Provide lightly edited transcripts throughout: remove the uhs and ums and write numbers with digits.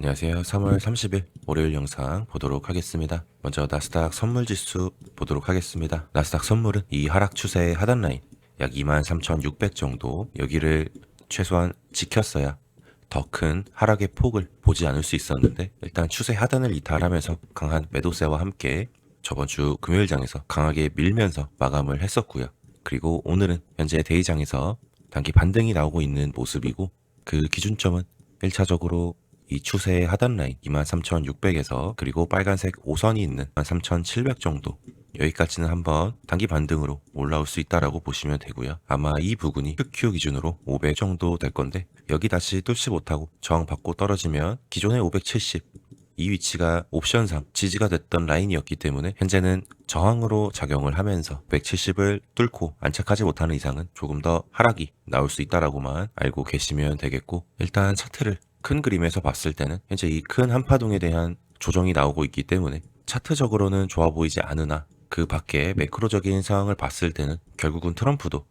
안녕하세요. 3월 30일 월요일 영상 보도록 하겠습니다. 먼저 나스닥 선물지수 보도록 하겠습니다. 나스닥 선물은 이 하락 추세의 하단 라인 약 23,600 정도 여기를 최소한 지켰어야 더 큰 하락의 폭을 보지 않을 수 있었는데, 일단 추세 하단을 이탈하면서 강한 매도세와 함께 저번 주 금요일장에서 강하게 밀면서 마감을 했었고요. 그리고 오늘은 현재 데이장에서 단기 반등이 나오고 있는 모습이고, 그 기준점은 1차적으로 이 추세의 하단 라인 23,600에서 그리고 빨간색 5선이 있는 23,700 정도, 여기까지는 한번 단기 반등으로 올라올 수 있다라고 보시면 되고요. 아마 이 부근이 QQ 기준으로 500 정도 될 건데, 여기 다시 뚫지 못하고 저항받고 떨어지면 기존의 570, 이 위치가 옵션상 지지가 됐던 라인이었기 때문에 현재는 저항으로 작용을 하면서 170을 뚫고 안착하지 못하는 이상은 조금 더 하락이 나올 수 있다라고만 알고 계시면 되겠고, 일단 차트를 큰 그림에서 봤을 때는 현재 이 큰 한파동에 대한 조정이 나오고 있기 때문에 차트적으로는 좋아 보이지 않으나, 그 밖에 매크로적인 상황을 봤을 때는 결국은 트럼프도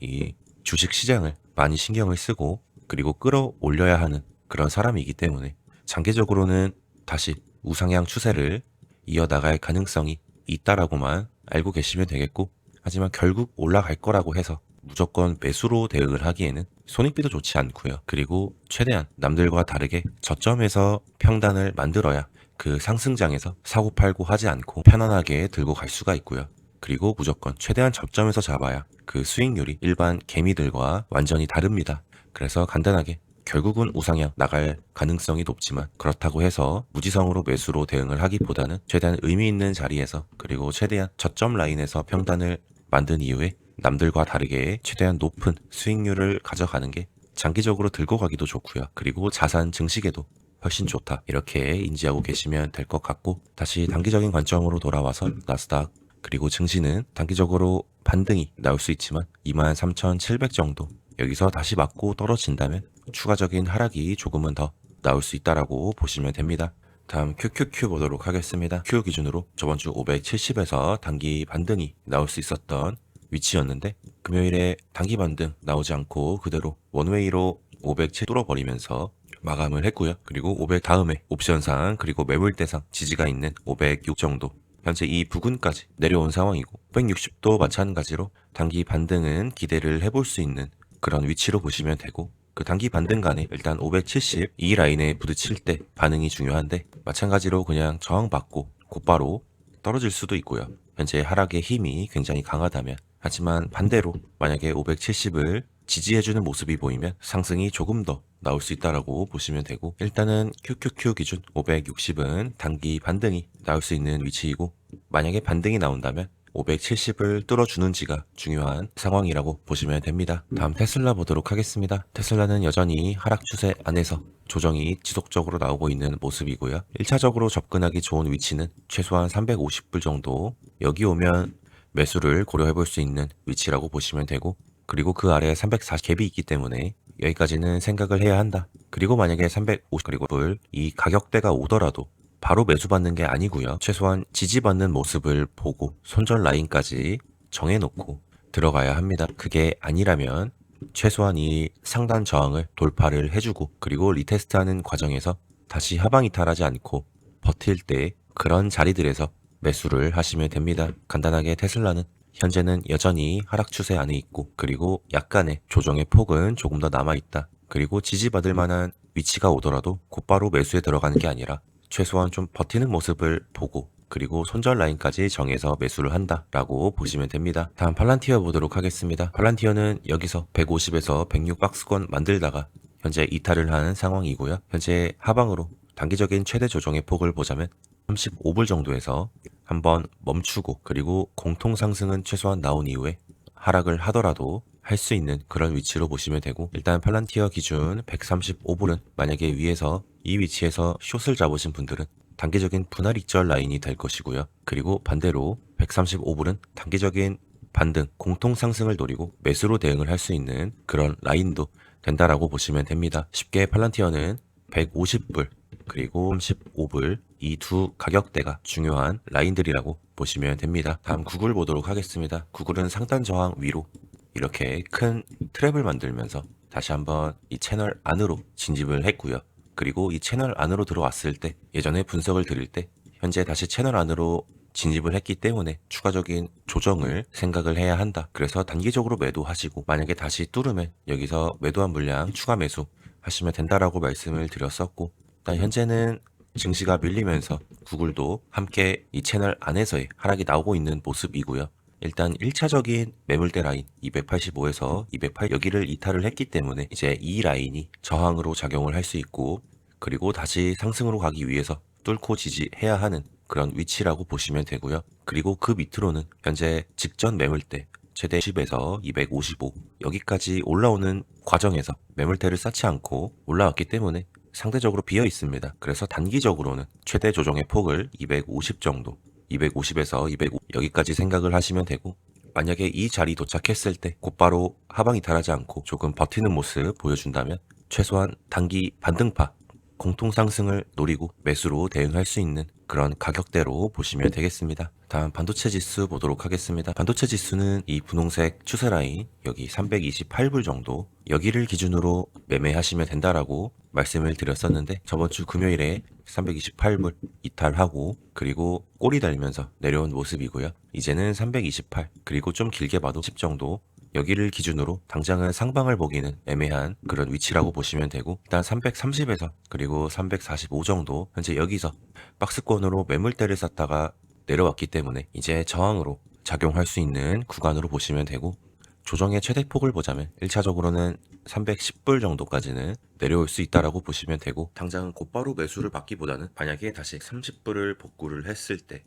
이 주식 시장을 많이 신경을 쓰고 그리고 끌어올려야 하는 그런 사람이기 때문에 장기적으로는 다시 우상향 추세를 이어나갈 가능성이 있다라고만 알고 계시면 되겠고, 하지만 결국 올라갈 거라고 해서 무조건 매수로 대응을 하기에는 손익비도 좋지 않고요. 그리고 최대한 남들과 다르게 저점에서 평단을 만들어야 그 상승장에서 사고팔고 하지 않고 편안하게 들고 갈 수가 있고요. 그리고 무조건 최대한 저점에서 잡아야 그 수익률이 일반 개미들과 완전히 다릅니다. 그래서 간단하게 결국은 우상향 나갈 가능성이 높지만, 그렇다고 해서 무지성으로 매수로 대응을 하기보다는 최대한 의미 있는 자리에서 그리고 최대한 저점 라인에서 평단을 만든 이후에 남들과 다르게 최대한 높은 수익률을 가져가는 게 장기적으로 들고 가기도 좋고요. 그리고 자산 증식에도 훨씬 좋다, 이렇게 인지하고 계시면 될 것 같고, 다시 단기적인 관점으로 돌아와서 나스닥 그리고 증시는 단기적으로 반등이 나올 수 있지만 23,700 정도 여기서 다시 맞고 떨어진다면 추가적인 하락이 조금은 더 나올 수 있다라고 보시면 됩니다. 다음 QQQ 보도록 하겠습니다. Q 기준으로 저번 주 570에서 단기 반등이 나올 수 있었던 위치였는데, 금요일에 단기 반등 나오지 않고 그대로 원웨이로 507 뚫어버리면서 마감을 했고요. 그리고 500 다음에 옵션상 그리고 매물대상 지지가 있는 506 정도, 현재 이 부근까지 내려온 상황이고, 560도 마찬가지로 단기 반등은 기대를 해볼 수 있는 그런 위치로 보시면 되고, 그 단기 반등 간에 일단 570 이 라인에 부딪힐 때 반응이 중요한데, 마찬가지로 그냥 저항받고 곧바로 떨어질 수도 있고요. 현재 하락의 힘이 굉장히 강하다면. 하지만 반대로 만약에 570을 지지해주는 모습이 보이면 상승이 조금 더 나올 수 있다라고 보시면 되고, 일단은 QQQ 기준 560은 단기 반등이 나올 수 있는 위치이고, 만약에 반등이 나온다면 570을 뚫어주는지가 중요한 상황이라고 보시면 됩니다. 다음 테슬라 보도록 하겠습니다. 테슬라는 여전히 하락 추세 안에서 조정이 지속적으로 나오고 있는 모습이고요. 1차적으로 접근하기 좋은 위치는 최소한 350불 정도, 여기 오면 매수를 고려해 볼 수 있는 위치라고 보시면 되고, 그리고 그 아래에 340 갭이 있기 때문에 여기까지는 생각을 해야 한다. 그리고 만약에 350 그리고 불 이 가격대가 오더라도 바로 매수받는 게 아니고요. 최소한 지지받는 모습을 보고 손절 라인까지 정해놓고 들어가야 합니다. 그게 아니라면 최소한 이 상단 저항을 돌파를 해주고, 그리고 리테스트하는 과정에서 다시 하방 이탈하지 않고 버틸 때 그런 자리들에서 매수를 하시면 됩니다. 간단하게 테슬라는 현재는 여전히 하락 추세 안에 있고, 그리고 약간의 조정의 폭은 조금 더 남아있다. 그리고 지지받을 만한 위치가 오더라도 곧바로 매수에 들어가는 게 아니라 최소한 좀 버티는 모습을 보고 그리고 손절 라인까지 정해서 매수를 한다라고 보시면 됩니다. 다음 팔란티어 보도록 하겠습니다. 팔란티어는 여기서 150에서 106 박스권 만들다가 현재 이탈을 한 상황이고요. 현재 하방으로 단기적인 최대 조정의 폭을 보자면 35불 정도에서 한번 멈추고, 그리고 공통 상승은 최소한 나온 이후에 하락을 하더라도 할 수 있는 그런 위치로 보시면 되고, 일단 팔란티어 기준 135불은 만약에 위에서 이 위치에서 숏을 잡으신 분들은 단기적인 분할 익절 라인이 될 것이고요. 그리고 반대로 135불은 단기적인 반등, 공통 상승을 노리고 매수로 대응을 할 수 있는 그런 라인도 된다라고 보시면 됩니다. 쉽게 팔란티어는 150불 그리고 35불 이 두 가격대가 중요한 라인들이라고 보시면 됩니다. 다음 구글 보도록 하겠습니다. 구글은 상단 저항 위로 이렇게 큰 트랩을 만들면서 다시 한번 이 채널 안으로 진입을 했고요. 그리고 이 채널 안으로 들어왔을 때 예전에 분석을 드릴 때 현재 다시 채널 안으로 진입을 했기 때문에 추가적인 조정을 생각을 해야 한다. 그래서 단기적으로 매도하시고 만약에 다시 뚫으면 여기서 매도한 물량 추가 매수 하시면 된다라고 말씀을 드렸었고, 일단 현재는 증시가 밀리면서 구글도 함께 이 채널 안에서의 하락이 나오고 있는 모습이고요. 일단 1차적인 매물대 라인 285에서 208 여기를 이탈을 했기 때문에 이제 이 라인이 저항으로 작용을 할 수 있고, 그리고 다시 상승으로 가기 위해서 뚫고 지지해야 하는 그런 위치라고 보시면 되고요. 그리고 그 밑으로는 현재 직전 매물대 최대 10에서 255 여기까지 올라오는 과정에서 매물대를 쌓지 않고 올라왔기 때문에 상대적으로 비어 있습니다. 그래서 단기적으로는 최대 조정의 폭을 250 정도, 250에서 205 여기까지 생각을 하시면 되고, 만약에 이 자리 도착했을 때 곧바로 하방 이탈하지 않고 조금 버티는 모습 보여준다면 최소한 단기 반등파 공통 상승을 노리고 매수로 대응할 수 있는 그런 가격대로 보시면 되겠습니다. 다음 반도체 지수 보도록 하겠습니다. 반도체 지수는 이 분홍색 추세 라인 여기 328불 정도 여기를 기준으로 매매하시면 된다라고 말씀을 드렸었는데, 저번 주 금요일에 328불 이탈하고 그리고 꼬리 달면서 내려온 모습이고요. 이제는 328 그리고 좀 길게 봐도 10 정도 여기를 기준으로 당장은 상방을 보기는 애매한 그런 위치라고 보시면 되고, 일단 330에서 그리고 345 정도 현재 여기서 박스권으로 매물대를 쌓다가 내려왔기 때문에 이제 저항으로 작용할 수 있는 구간으로 보시면 되고, 조정의 최대폭을 보자면 1차적으로는 310불 정도까지는 내려올 수 있다라고 보시면 되고, 당장은 곧바로 매수를 받기보다는 만약에 다시 30불을 복구를 했을 때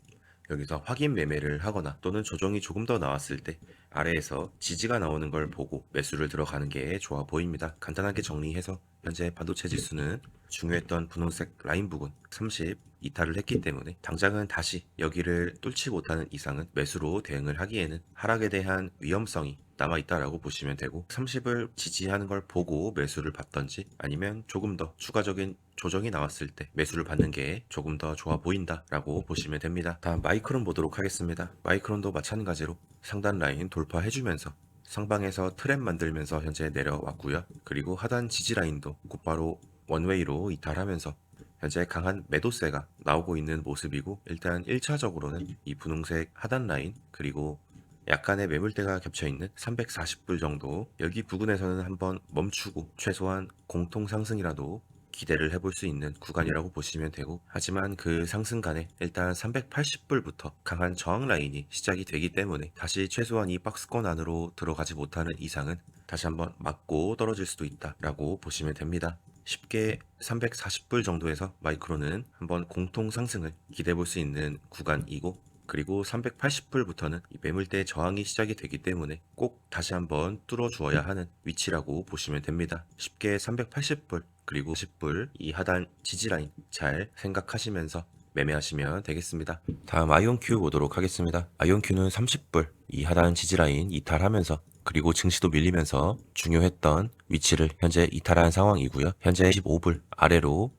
여기서 확인 매매를 하거나 또는 조정이 조금 더 나왔을 때 아래에서 지지가 나오는 걸 보고 매수를 들어가는 게 좋아 보입니다. 간단하게 정리해서 현재 반도체 지수는 중요했던 분홍색 라인 부근 30 이탈을 했기 때문에 당장은 다시 여기를 뚫지 못하는 이상은 매수로 대응을 하기에는 하락에 대한 위험성이 남아있다라고 보시면 되고, 30을 지지하는 걸 보고 매수를 받던지 아니면 조금 더 추가적인 조정이 나왔을 때 매수를 받는 게 조금 더 좋아 보인다라고 보시면 됩니다. 다음 마이크론 보도록 하겠습니다. 마이크론도 마찬가지로 상단 라인 돌파해주면서 상방에서 트랩 만들면서 현재 내려왔고요. 그리고 하단 지지 라인도 곧바로 원웨이로 이탈하면서 현재 강한 매도세가 나오고 있는 모습이고, 일단 1차적으로는 이 분홍색 하단 라인 그리고 약간의 매물대가 겹쳐있는 340불 정도 여기 부근에서는 한번 멈추고 최소한 공통 상승이라도 기대를 해볼 수 있는 구간이라고 보시면 되고, 하지만 그 상승간에 일단 380불부터 강한 저항 라인이 시작이 되기 때문에 다시 최소한 이 박스권 안으로 들어가지 못하는 이상은 다시 한번 맞고 떨어질 수도 있다라고 보시면 됩니다. 쉽게 340불 정도에서 마이크론은 한번 공통 상승을 기대해 볼 수 있는 구간이고, 그리고 380불부터는 매물대 저항이 시작이 되기 때문에 꼭 다시 한번 뚫어 주어야 하는 위치라고 보시면 됩니다. 쉽게 380불 그리고 10불 이 하단 지지라인 잘 생각하시면서 매매하시면 되겠습니다. 다음 아이온큐 보도록 하겠습니다. 아이온큐는 30불 이 하단 지지라인 이탈하면서 그리고 증시도 밀리면서 중요했던 위치를 현재 이탈한 상황이고요. 현재 15불 아래로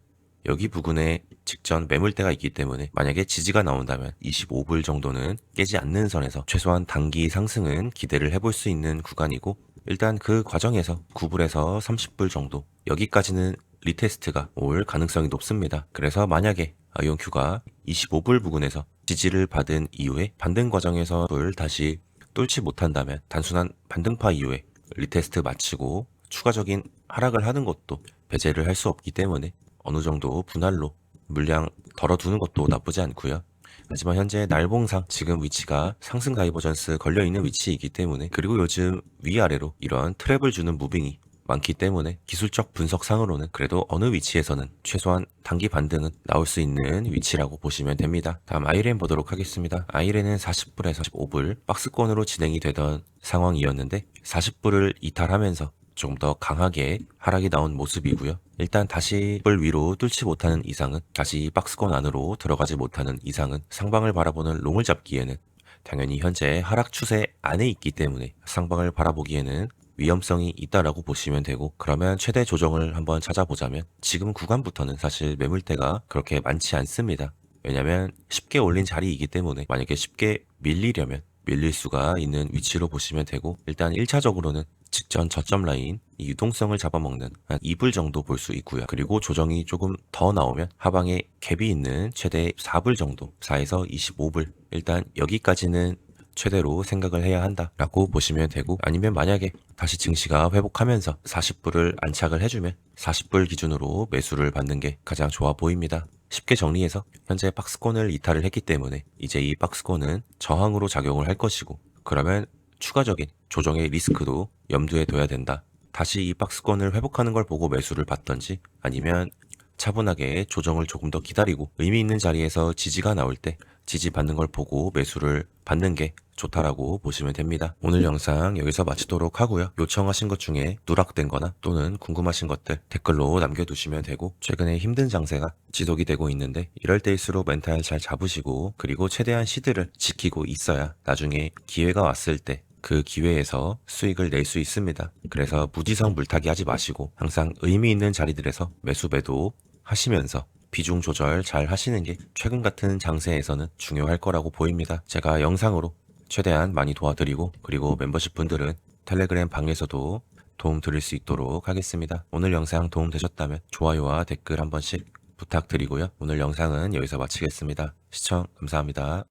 여기 부근에 직전 매물대가 있기 때문에 만약에 지지가 나온다면 25불 정도는 깨지 않는 선에서 최소한 단기 상승은 기대를 해볼 수 있는 구간이고, 일단 그 과정에서 9불에서 30불 정도 여기까지는 리테스트가 올 가능성이 높습니다. 그래서 만약에 아이온큐가 25불 부근에서 지지를 받은 이후에 반등 과정에서 다시 뚫지 못한다면 단순한 반등파 이후에 리테스트 마치고 추가적인 하락을 하는 것도 배제를 할 수 없기 때문에 어느 정도 분할로 물량 덜어두는 것도 나쁘지 않고요. 하지만 현재 날봉상 지금 위치가 상승 다이버전스 걸려있는 위치이기 때문에, 그리고 요즘 위아래로 이런 트랩을 주는 무빙이 많기 때문에 기술적 분석상으로는 그래도 어느 위치에서는 최소한 단기 반등은 나올 수 있는 위치라고 보시면 됩니다. 다음 아이렌 보도록 하겠습니다. 아이렌은 40불에서 15불 박스권으로 진행이 되던 상황이었는데 40불을 이탈하면서 조금 더 강하게 하락이 나온 모습이고요. 일단 다시 을 위로 뚫지 못하는 이상은, 다시 박스권 안으로 들어가지 못하는 이상은 상방을 바라보는 롱을 잡기에는 당연히 현재 하락 추세 안에 있기 때문에 상방을 바라보기에는 위험성이 있다라고 보시면 되고, 그러면 최대 조정을 한번 찾아보자면 지금 구간부터는 사실 매물대가 그렇게 많지 않습니다. 왜냐면 쉽게 올린 자리이기 때문에 만약에 쉽게 밀리려면 밀릴 수가 있는 위치로 보시면 되고, 일단 1차적으로는 직전 저점 라인 이 유동성을 잡아먹는 한 2불 정도 볼 수 있고요. 그리고 조정이 조금 더 나오면 하방에 갭이 있는 최대 4불 정도, 4에서 25불. 일단 여기까지는 최대로 생각을 해야 한다라고 보시면 되고, 아니면 만약에 다시 증시가 회복하면서 40불을 안착을 해주면 40불 기준으로 매수를 받는 게 가장 좋아 보입니다. 쉽게 정리해서 현재 박스권을 이탈을 했기 때문에 이제 이 박스권은 저항으로 작용을 할 것이고, 그러면 추가적인 조정의 리스크도 염두에 둬야 된다. 다시 이 박스권을 회복하는 걸 보고 매수를 받던지, 아니면 차분하게 조정을 조금 더 기다리고 의미 있는 자리에서 지지가 나올 때 지지받는 걸 보고 매수를 받는 게 좋다라고 보시면 됩니다. 오늘 영상 여기서 마치도록 하고요. 요청하신 것 중에 누락된 거나 또는 궁금하신 것들 댓글로 남겨두시면 되고, 최근에 힘든 장세가 지속이 되고 있는데 이럴 때일수록 멘탈 잘 잡으시고, 그리고 최대한 시드를 지키고 있어야 나중에 기회가 왔을 때 그 기회에서 수익을 낼 수 있습니다. 그래서 무지성 물타기 하지 마시고 항상 의미 있는 자리들에서 매수 매도 하시면서 비중 조절 잘 하시는 게 최근 같은 장세에서는 중요할 거라고 보입니다. 제가 영상으로 최대한 많이 도와드리고, 그리고 멤버십 분들은 텔레그램 방에서도 도움 드릴 수 있도록 하겠습니다. 오늘 영상 도움 되셨다면 좋아요와 댓글 한 번씩 부탁드리고요. 오늘 영상은 여기서 마치겠습니다. 시청 감사합니다.